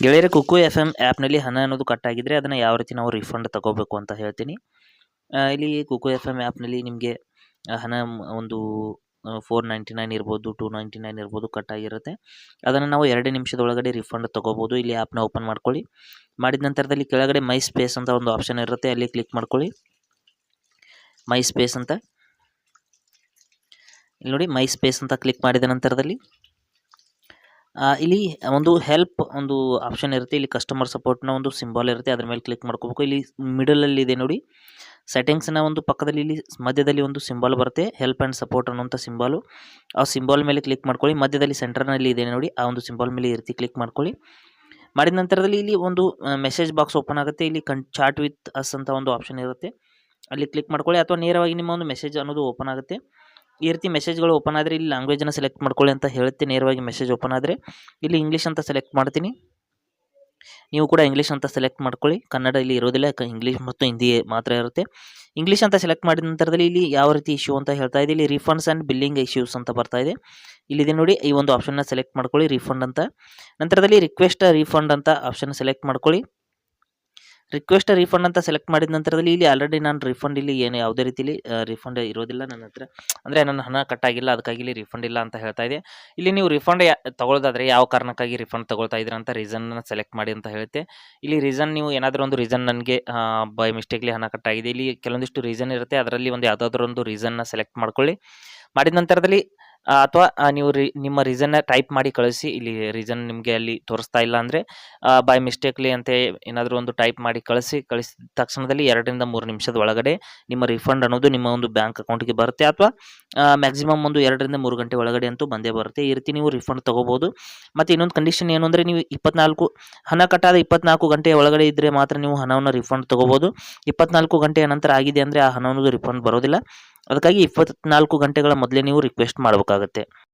ಗೆಳೆಯರೆ ಕುಕು F M ಆ್ಯಪ್ನಲ್ಲಿ ಹಣ ಅನ್ನೋದು ಕಟ್ ಆಗಿದ್ರೆ ಅದನ್ನು ಯಾವ ರೀತಿ ನಾವು ರಿಫಂಡ್ ತಗೋಬೇಕು ಅಂತ ಹೇಳ್ತೀನಿ. ಇಲ್ಲಿ ಕುಕು ಎಫ್ ಎಮ್ ಆ್ಯಪ್ನಲ್ಲಿ ನಿಮಗೆ ಹಣ ಒಂದು 499 ಇರ್ಬೋದು, 299 ಇರ್ಬೋದು ಕಟ್ ಆಗಿರುತ್ತೆ. ಅದನ್ನು ನಾವು 2 ನಿಮಿಷದೊಳಗಡೆ ರಿಫಂಡ್ ತಗೋಬೋದು. ಇಲ್ಲಿ ಆ್ಯಪ್ನ ಓಪನ್ ಮಾಡ್ಕೊಳ್ಳಿ. ಮಾಡಿದ ನಂತರದಲ್ಲಿ ಕೆಳಗಡೆ ಮೈ ಸ್ಪೇಸ್ ಅಂತ ಒಂದು ಆಪ್ಷನ್ ಇರುತ್ತೆ, ಅಲ್ಲಿ ಕ್ಲಿಕ್ ಮಾಡ್ಕೊಳ್ಳಿ. ಮೈ ಸ್ಪೇಸ್ ಅಂತ ಇಲ್ಲಿ ನೋಡಿ, ಮೈ ಸ್ಪೇಸ್ ಅಂತ ಕ್ಲಿಕ್ ಮಾಡಿದ ನಂತರದಲ್ಲಿ ಇಲ್ಲಿ ಒಂದು ಹೆಲ್ಪ್ ಒಂದು ಆಪ್ಷನ್ ಇರುತ್ತೆ. ಇಲ್ಲಿ ಕಸ್ಟಮರ್ ಸಪೋರ್ಟ್ನ ಒಂದು ಸಿಂಬಲ್ ಇರುತ್ತೆ, ಅದ್ರ ಮೇಲೆ ಕ್ಲಿಕ್ ಮಾಡ್ಕೋಬೇಕು. ಇಲ್ಲಿ ಮಿಡಲಲ್ಲಿ ಇದೆ ನೋಡಿ, ಸೆಟ್ಟಿಂಗ್ಸ್ನ ಒಂದು ಪಕ್ಕದಲ್ಲಿ ಇಲ್ಲಿ ಮಧ್ಯದಲ್ಲಿ ಒಂದು ಸಿಂಬಲ್ ಬರುತ್ತೆ, ಹೆಲ್ಪ್ ಆ್ಯಂಡ್ ಸಪೋರ್ಟ್ ಅನ್ನೋಂಥ ಸಿಂಬಾಲು. ಆ ಸಿಂಬಲ್ ಮೇಲೆ ಕ್ಲಿಕ್ ಮಾಡ್ಕೊಳ್ಳಿ. ಮಧ್ಯದಲ್ಲಿ ಸೆಂಟರ್ನಲ್ಲಿ ಇದೆ ನೋಡಿ, ಆ ಒಂದು ಸಿಂಬಲ್ ಮೇಲೆ ಈ ರೀತಿ ಕ್ಲಿಕ್ ಮಾಡ್ಕೊಳ್ಳಿ. ಮಾಡಿದ ನಂತರದಲ್ಲಿ ಇಲ್ಲಿ ಒಂದು ಮೆಸೇಜ್ ಬಾಕ್ಸ್ ಓಪನ್ ಆಗುತ್ತೆ. ಇಲ್ಲಿ ಚಾಟ್ ವಿತ್ ಅಸ್ ಅಂತ ಒಂದು ಆಪ್ಷನ್ ಇರುತ್ತೆ, ಅಲ್ಲಿ ಕ್ಲಿಕ್ ಮಾಡ್ಕೊಳ್ಳಿ. ಅಥವಾ ನೇರವಾಗಿ ನಿಮ್ಮ ಒಂದು ಮೆಸೇಜ್ ಅನ್ನೋದು ಓಪನ್ ಆಗುತ್ತೆ. ಈ ರೀತಿ ಮೆಸೇಜ್ಗಳು ಓಪನ್ ಆದರೆ ಇಲ್ಲಿ ಲ್ಯಾಂಗ್ವೇಜನ್ನು ಸೆಲೆಕ್ಟ್ ಮಾಡ್ಕೊಳ್ಳಿ ಅಂತ ಹೇಳುತ್ತೆ. ನೇರವಾಗಿ ಮೆಸೇಜ್ ಓಪನ್ ಆದರೆ ಇಲ್ಲಿ ಇಂಗ್ಲೀಷ್ ಅಂತ ಸೆಲೆಕ್ಟ್ ಮಾಡ್ತೀನಿ. ನೀವು ಕೂಡ ಇಂಗ್ಲೀಷ್ ಅಂತ ಸೆಲೆಕ್ಟ್ ಮಾಡ್ಕೊಳ್ಳಿ. ಕನ್ನಡ ಇಲ್ಲಿ ಇರೋದಿಲ್ಲ, ಇಂಗ್ಲೀಷ್ ಮತ್ತು ಹಿಂದಿ ಮಾತ್ರ ಇರುತ್ತೆ. ಇಂಗ್ಲೀಷ್ ಅಂತ ಸೆಲೆಕ್ಟ್ ಮಾಡಿದ ನಂತರದಲ್ಲಿ ಇಲ್ಲಿ ಯಾವ ರೀತಿ ಇಶ್ಯೂ ಅಂತ ಹೇಳ್ತಾ ಇದೆ, ಇಲ್ಲಿ ರಿಫಂಡ್ಸ್ ಆ್ಯಂಡ್ ಬಿಲ್ಲಿಂಗ್ ಇಶ್ಯೂಸ್ ಅಂತ ಬರ್ತಾ ಇದೆ. ಇಲ್ಲಿದೆ ನೋಡಿ, ಈ ಒಂದು ಆಪ್ಷನ್ನ ಸೆಲೆಕ್ಟ್ ಮಾಡ್ಕೊಳ್ಳಿ, ರಿಫಂಡ್ ಅಂತ. ನಂತರದಲ್ಲಿ ರಿಕ್ವೆಸ್ಟ್ ರೀಫಂಡ್ ಅಂತ ಆಪ್ಷನ್ ಸೆಲೆಕ್ಟ್ ಮಾಡ್ಕೊಳ್ಳಿ. ರಿಕ್ವೆಸ್ಟ್ ರೀಫಂಡ್ ಅಂತ ಸೆಲೆಕ್ಟ್ ಮಾಡಿದ ನಂತರದಲ್ಲಿ ಇಲ್ಲಿ ಆಲ್ರೆಡಿ ನಾನು ರಿಫಂಡ್ ಇಲ್ಲಿ ಏನು ಯಾವುದೇ ರೀತಿಯಲ್ಲಿ ರಿಫಂಡ್ ಇರೋದಿಲ್ಲ ನನ್ನ ಹತ್ರ, ಅಂದರೆ ನನ್ನ ಹಣ ಕಟ್ಟಾಗಿಲ್ಲ, ಅದಕ್ಕಾಗಿ ಇಲ್ಲಿ ರಿಫಂಡ್ ಇಲ್ಲ ಅಂತ ಹೇಳ್ತಾ ಇದೆ. ಇಲ್ಲಿ ನೀವು ರಿಫಂಡ್ ತಗೊಳ್ಳೋದಾದರೆ ಯಾವ ಕಾರಣಕ್ಕಾಗಿ ರಿಫಂಡ್ ತಗೊಳ್ತಾ ಇದ್ದೀರಾ ಅಂತ ರೀಸನ್ನ ಸೆಲೆಕ್ಟ್ ಮಾಡಿ ಅಂತ ಹೇಳುತ್ತೆ. ಇಲ್ಲಿ ರೀಸನ್ ನೀವು ಏನಾದರೂ ಒಂದು ರೀಸನ್ ನನಗೆ ಬೈ ಮಿಸ್ಟೇಕ್ಲಿ ಹಣ ಕಟ್ಟಾಗಿದೆ, ಇಲ್ಲಿ ಕೆಲವೊಂದಿಷ್ಟು ರೀಸನ್ ಇರುತ್ತೆ, ಅದರಲ್ಲಿ ಒಂದು ಯಾವುದಾದ್ರೂ ಒಂದು ರೀಸನ್ನ ಸೆಲೆಕ್ಟ್ ಮಾಡ್ಕೊಳ್ಳಿ. ಮಾಡಿದ ನಂತರದಲ್ಲಿ ಅಥವಾ ನೀವು ನಿಮ್ಮ ರೀಸನ್ನ ಟೈಪ್ ಮಾಡಿ ಕಳಿಸಿ. ಇಲ್ಲಿ ರೀಸನ್ ನಿಮಗೆ ಅಲ್ಲಿ ತೋರಿಸ್ತಾ ಇಲ್ಲ ಅಂದರೆ ಬೈ ಮಿಸ್ಟೇಕ್ಲಿ ಅಂತ ಏನಾದರೂ ಒಂದು ಟೈಪ್ ಮಾಡಿ ಕಳಿಸಿದ ತಕ್ಷಣದಲ್ಲಿ 2 ರಿಂದ 3 ನಿಮಿಷದ ಒಳಗಡೆ ನಿಮ್ಮ ರಿಫಂಡ್ ಅನ್ನೋದು ನಿಮ್ಮ ಒಂದು ಬ್ಯಾಂಕ್ ಅಕೌಂಟ್ಗೆ ಬರುತ್ತೆ. ಅಥವಾ ಮ್ಯಾಕ್ಸಿಮಮ್ ಒಂದು 2 ರಿಂದ 3 ಗಂಟೆ ಒಳಗಡೆ ಅಂತೂ ಬಂದೇ ಬರುತ್ತೆ. ಈ ರೀತಿ ನೀವು ರಿಫಂಡ್ ತೊಗೋಬೋದು. ಮತ್ತು ಇನ್ನೊಂದು ಕಂಡೀಷನ್ ಏನು ಅಂದರೆ, ನೀವು ಹಣ ಕಟ್ಟಾದ 24 ಗಂಟೆಯ ಒಳಗಡೆ ಇದ್ದರೆ ಮಾತ್ರ ನೀವು ಹಣವನ್ನು ರಿಫಂಡ್ ತೊಗೋಬೋದು. 24 ಗಂಟೆಯ ನಂತರ ಆಗಿದೆ ಅಂದರೆ ಆ ಹಣ ಅನ್ನೋದು ರಿಫಂಡ್ ಬರೋದಿಲ್ಲ. ಅದಕ್ಕಾಗಿ 24 ಗಂಟೆಗಳ ಮೊದಲೇ ನೀವು ರಿಕ್ವೆಸ್ಟ್ ಮಾಡಬೇಕಾಗುತ್ತೆ.